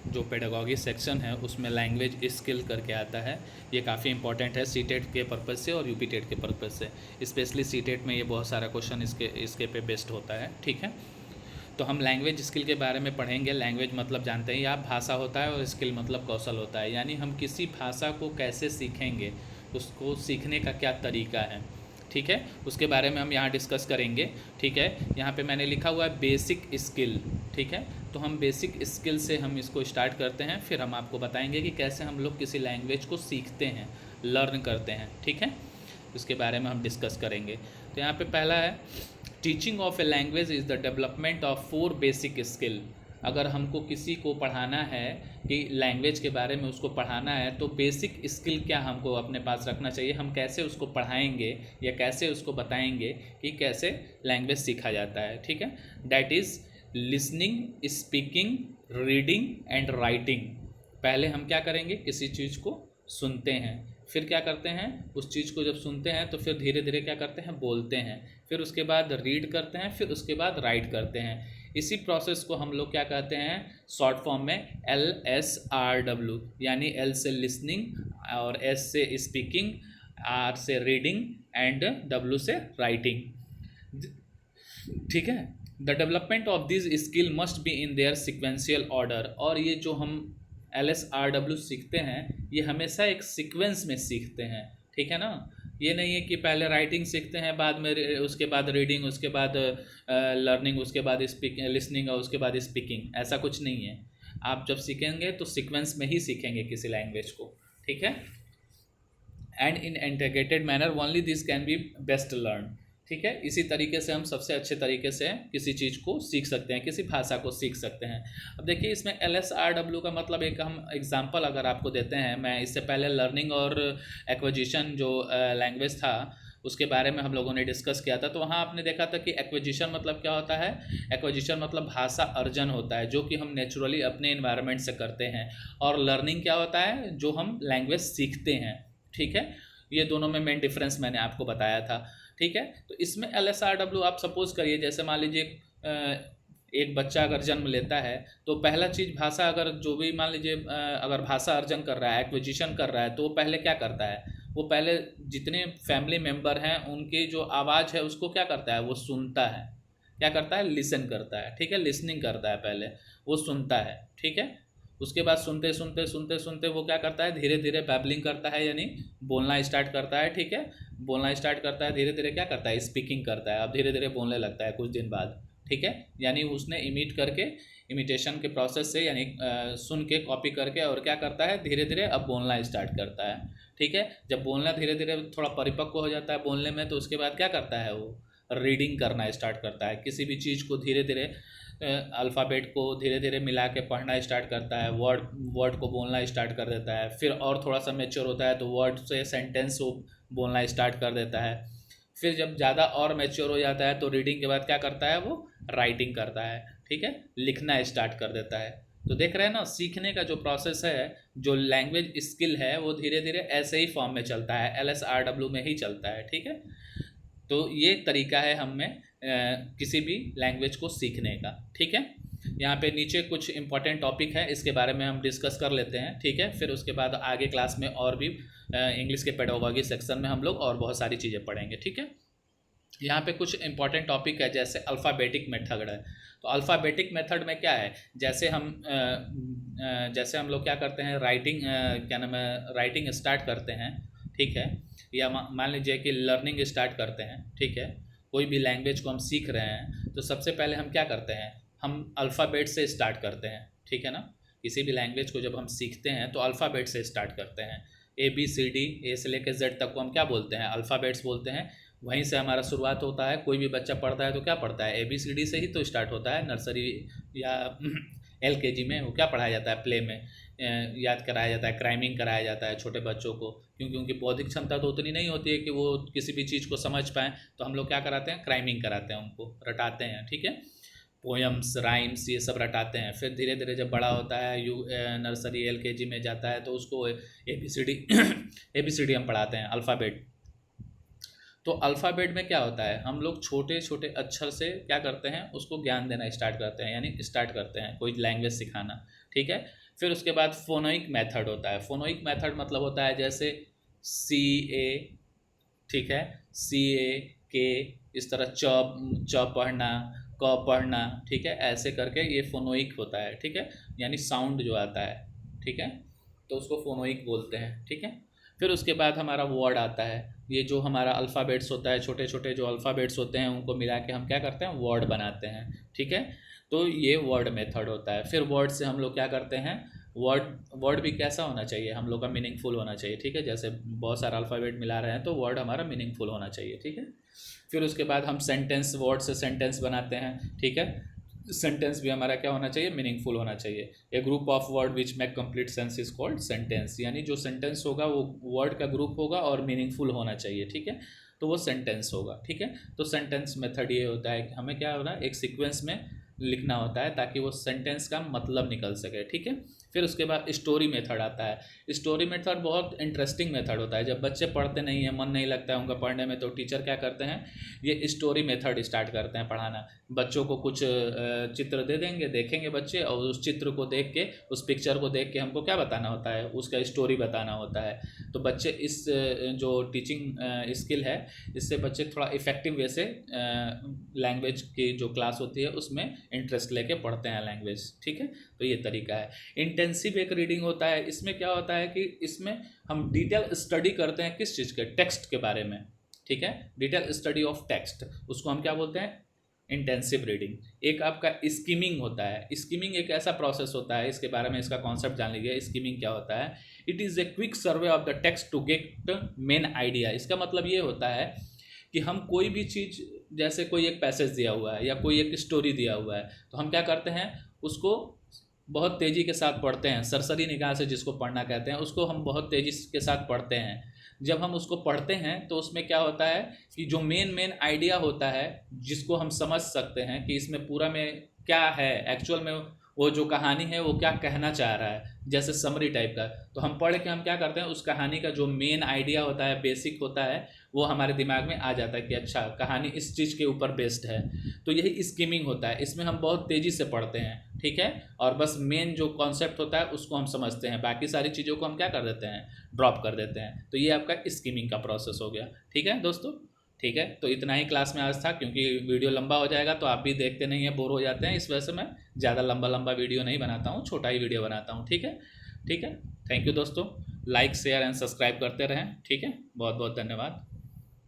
जो pedagogy section है उसमें लैंग्वेज स्किल करके आता है। ये काफ़ी इंपॉर्टेंट है सीटेट के पर्पज़ से और यूपी टेट के पर्पज़ से। स्पेशली सीटेट में ये बहुत सारा क्वेश्चन इसके पे बेस्ड होता है। ठीक है, तो हम लैंग्वेज स्किल के बारे में पढ़ेंगे। लैंग्वेज मतलब जानते हैं आप, भाषा होता है, और स्किल मतलब कौशल होता है। यानी हम किसी भाषा को कैसे सीखेंगे, उसको सीखने का क्या तरीका है। ठीक है, उसके बारे में हम यहाँ डिस्कस करेंगे। ठीक है, यहाँ पे मैंने लिखा हुआ है बेसिक स्किल। ठीक है, तो हम बेसिक स्किल से हम इसको स्टार्ट करते हैं, फिर हम आपको बताएंगे कि कैसे हम लोग किसी लैंग्वेज को सीखते हैं, लर्न करते हैं। ठीक है, उसके बारे में हम डिस्कस करेंगे। तो यहाँ पे पहला है, teaching of a language is the development of 4 basic skill. अगर हमको किसी को पढ़ाना है कि लैंग्वेज के बारे में उसको पढ़ाना है, तो बेसिक स्किल क्या हमको अपने पास रखना चाहिए, हम कैसे उसको पढ़ाएंगे या कैसे उसको बताएंगे कि कैसे लैंग्वेज सीखा जाता है। ठीक है, that is listening, speaking, reading and writing. पहले हम क्या करेंगे, किसी चीज़ को सुनते हैं, फिर क्या करते हैं, उस चीज़ को जब सुनते हैं तो फिर धीरे धीरे क्या करते हैं, बोलते हैं, फिर उसके बाद रीड करते हैं, फिर उसके बाद राइट करते हैं। इसी प्रोसेस को हम लोग क्या कहते हैं, शॉर्ट फॉर्म में LSRW, यानी L से लिसनिंग और S से स्पीकिंग, R से रीडिंग एंड W से राइटिंग। ठीक है, the development of this skill must be in their sequential order. और ये जो हम LSRW सीखते हैं, ये हमेशा एक सीक्वेंस में सीखते हैं। ठीक है ना, ये नहीं है कि पहले राइटिंग सीखते हैं, बाद में उसके बाद रीडिंग, उसके बाद लर्निंग, उसके बाद लिसनिंग और उसके बाद स्पीकिंग। ऐसा कुछ नहीं है। आप जब सीखेंगे तो सीक्वेंस में ही सीखेंगे किसी लैंग्वेज को। ठीक है, and in integrated manner only this can be best learn. ठीक है, इसी तरीके से हम सबसे अच्छे तरीके से किसी चीज़ को सीख सकते हैं, किसी भाषा को सीख सकते हैं। अब देखिए, इसमें LSRW का मतलब एक हम एग्जांपल अगर आपको देते हैं, मैं इससे पहले लर्निंग और एक्विजिशन जो लैंग्वेज था उसके बारे में हम लोगों ने डिस्कस किया था। तो वहाँ आपने देखा था कि एक्विजिशन मतलब क्या होता है। एक्विजिशन मतलब भाषा अर्जन होता है, जो कि हम नेचुरली अपने इन्वायरमेंट से करते हैं। और लर्निंग क्या होता है, जो हम लैंग्वेज सीखते हैं। ठीक है, ये दोनों में मेन डिफरेंस मैंने आपको बताया था। ठीक है, तो इसमें LSRW आप सपोज करिए, जैसे मान लीजिए एक बच्चा अगर जन्म लेता है, तो पहला चीज़ भाषा, अगर जो भी मान लीजिए अगर भाषा अर्जन कर रहा है, एक्विजिशन कर रहा है, तो वो पहले क्या करता है, वो पहले जितने फैमिली मेम्बर हैं उनकी जो आवाज़ है उसको क्या करता है, वो सुनता है। क्या करता है, लिसन करता है। ठीक है, लिसनिंग करता है, पहले वो सुनता है। ठीक है, उसके बाद सुनते सुनते सुनते सुनते वो क्या करता है, धीरे धीरे बैबलिंग करता है, यानी बोलना स्टार्ट करता है। ठीक है, बोलना स्टार्ट करता है, धीरे धीरे क्या करता है, स्पीकिंग करता है। अब धीरे धीरे बोलने लगता है कुछ दिन बाद। ठीक है, यानी उसने इमिट करके, इमिटेशन के प्रोसेस से, यानी सुन के कॉपी करके, और क्या करता है, धीरे धीरे अब बोलना स्टार्ट करता है। ठीक है, जब बोलना धीरे धीरे थोड़ा परिपक्व हो जाता है बोलने में, तो उसके बाद क्या करता है, वो रीडिंग करना स्टार्ट करता है। किसी भी चीज़ को धीरे धीरे, अल्फ़ाबेट को धीरे धीरे मिला के पढ़ना स्टार्ट करता है, वर्ड वर्ड को बोलना स्टार्ट कर देता है। फिर और थोड़ा सा मैच्योर होता है तो वर्ड से सेंटेंस वो बोलना स्टार्ट कर देता है। फिर जब ज़्यादा और मैच्योर हो जाता है तो रीडिंग के बाद क्या करता है, वो राइटिंग करता है। ठीक है, लिखना स्टार्ट कर देता है। तो देख रहे हैं ना, सीखने का जो प्रोसेस है, जो लैंग्वेज स्किल है, वो धीरे धीरे ऐसे ही फॉर्म में चलता है, LSRW में ही चलता है। ठीक है, तो ये तरीका है हमें किसी भी लैंग्वेज को सीखने का। ठीक है, यहाँ पे नीचे कुछ इंपॉर्टेंट टॉपिक है, इसके बारे में हम डिस्कस कर लेते हैं। ठीक है, फिर उसके बाद आगे क्लास में और भी इंग्लिश के पेडागॉजी सेक्शन में हम लोग और बहुत सारी चीज़ें पढ़ेंगे। ठीक है, यहाँ पे कुछ इंपॉर्टेंट टॉपिक है, जैसे अल्फ़ाबेटिक मेथड है। तो अल्फ़ाबेटिक मेथड में क्या है, जैसे हम लोग क्या करते हैं, राइटिंग, क्या नाम है, राइटिंग स्टार्ट करते हैं। ठीक है, या मान लीजिए कि लर्निंग स्टार्ट करते हैं। ठीक है, कोई भी लैंग्वेज को हम सीख रहे हैं, तो सबसे पहले हम क्या करते हैं, हम अल्फ़ाबेट से स्टार्ट करते हैं। ठीक है ना, किसी भी लैंग्वेज को जब हम सीखते हैं तो अल्फ़ाबेट से स्टार्ट करते हैं। ABCD, ए से लेकर Z तक को हम क्या बोलते हैं, अल्फ़ाबेट्स बोलते हैं। वहीं से हमारा शुरुआत होता है। कोई भी बच्चा पढ़ता है तो क्या पढ़ता है, ABCD से ही तो स्टार्ट होता है। नर्सरी या LKG में वो क्या पढ़ाया जाता है, प्ले में याद कराया जाता है, क्राइमिंग कराया जाता है छोटे बच्चों को, क्योंकि उनकी बौद्धिक क्षमता तो उतनी नहीं होती है कि वो किसी भी चीज़ को समझ पाएँ। तो हम लोग क्या कराते हैं, क्राइमिंग कराते हैं, उनको रटाते हैं। ठीक है, पोएम्स, राइम्स, ये सब रटाते हैं। फिर धीरे धीरे जब बड़ा होता है, नर्सरी LKG में जाता है, तो उसको ABCD ABCD हम पढ़ाते हैं, अल्फ़ाबेट। तो अल्फ़ाबेट में क्या होता है, हम लोग छोटे छोटे अक्षर से क्या करते हैं, उसको ज्ञान देना स्टार्ट करते हैं, यानी स्टार्ट करते हैं कोई लैंग्वेज सिखाना, ठीक है। फिर उसके बाद फोनोइक मेथड होता है। फोनोइक मेथड मतलब होता है जैसे सी ए, ठीक है, सी ए के, इस तरह च पढ़ना, क पढ़ना, ठीक है, ऐसे करके ये फोनोइक होता है, ठीक है, यानी साउंड जो आता है, ठीक है, तो उसको फोनोइक बोलते हैं, ठीक है। फिर उसके बाद हमारा वर्ड आता है, ये जो हमारा अल्फ़ाबेट्स होता है, छोटे छोटे जो अल्फ़ाबेट्स होते हैं उनको मिला के हम क्या करते हैं, वर्ड बनाते हैं, ठीक है। तो ये वर्ड मेथड होता है। फिर वर्ड से हम लोग क्या करते हैं, वर्ड वर्ड भी कैसा होना चाहिए, हम लोग का मीनिंगफुल होना चाहिए, ठीक है, जैसे बहुत सारा अल्फ़ाबेट मिला रहे हैं तो वर्ड हमारा मीनिंगफुल होना चाहिए, ठीक है। फिर उसके बाद हम सेंटेंस, वर्ड से सेंटेंस बनाते हैं, ठीक है। सेंटेंस भी हमारा क्या होना चाहिए, मीनिंगफुल होना चाहिए। A group of word which make complete sense is called sentence, यानी जो सेंटेंस होगा वो वर्ड का ग्रुप होगा और मीनिंगफुल होना चाहिए, ठीक है, तो वो सेंटेंस होगा, ठीक है। तो सेंटेंस मेथड ये होता है कि हमें क्या होना है, एक सीक्वेंस में लिखना होता है ताकि वो सेंटेंस का मतलब निकल सके, ठीक है। फिर उसके बाद स्टोरी मेथड आता है। स्टोरी मेथड बहुत इंटरेस्टिंग मेथड होता है। जब बच्चे पढ़ते नहीं हैं, मन नहीं लगता है उनका पढ़ने में, तो टीचर क्या करते हैं, ये स्टोरी मेथड स्टार्ट करते हैं पढ़ाना। बच्चों को कुछ चित्र दे देंगे, देखेंगे बच्चे, और उस चित्र को देख के, उस पिक्चर को देख के हमको क्या बताना होता है, उसका स्टोरी बताना होता है। तो बच्चे इस जो टीचिंग स्किल है, इससे बच्चे थोड़ा इफ़ेक्टिव वे से लैंग्वेज की जो क्लास होती है उसमें इंटरेस्ट लेके पढ़ते हैं लैंग्वेज, ठीक है। तो ये तरीका है। इंटेंसिव एक रीडिंग होता है। इसमें क्या होता है कि इसमें हम डिटेल स्टडी करते हैं किस चीज़ के, टेक्स्ट के बारे में, ठीक है, डिटेल स्टडी ऑफ टेक्स्ट, उसको हम क्या बोलते हैं, इंटेंसिव रीडिंग। एक आपका स्कीमिंग होता है। स्कीमिंग एक ऐसा प्रोसेस होता है, इसके बारे में इसका कॉन्सेप्ट जान लीजिए। स्कीमिंग क्या होता है, it is a quick survey of the text to get main idea. इसका मतलब ये होता है कि हम कोई भी चीज़, जैसे कोई एक पैसेज दिया हुआ है या कोई एक स्टोरी दिया हुआ है, तो हम क्या करते हैं, उसको बहुत तेज़ी के साथ पढ़ते हैं, सरसरी निगाह से जिसको पढ़ना कहते हैं, उसको हम बहुत तेज़ी के साथ पढ़ते हैं। जब हम उसको पढ़ते हैं तो उसमें क्या होता है कि जो मेन आइडिया होता है, जिसको हम समझ सकते हैं कि इसमें पूरा में क्या है, एक्चुअल में वो जो कहानी है वो क्या कहना चाह रहा है, जैसे समरी टाइप का, तो हम पढ़ के हम क्या करते हैं, उस कहानी का जो मेन आइडिया होता है, बेसिक होता है, वो हमारे दिमाग में आ जाता है कि अच्छा कहानी इस चीज़ के ऊपर बेस्ड है। तो यही स्कीमिंग होता है। इसमें हम बहुत तेज़ी से पढ़ते हैं, ठीक है, और बस मेन जो कॉन्सेप्ट होता है उसको हम समझते हैं, बाकी सारी चीज़ों को हम क्या कर देते हैं, ड्रॉप कर देते हैं। तो ये आपका स्कीमिंग का प्रोसेस हो गया, ठीक है दोस्तों। ठीक है, तो इतना ही क्लास में आज था, क्योंकि वीडियो लंबा हो जाएगा तो आप भी देखते नहीं हैं, बोर हो जाते हैं, इस वजह से मैं ज़्यादा लंबा वीडियो नहीं बनाता हूँ, छोटा ही वीडियो बनाता हूँ, ठीक है। ठीक है, थैंक यू दोस्तों, लाइक शेयर एंड सब्सक्राइब करते रहें, ठीक है, बहुत बहुत धन्यवाद।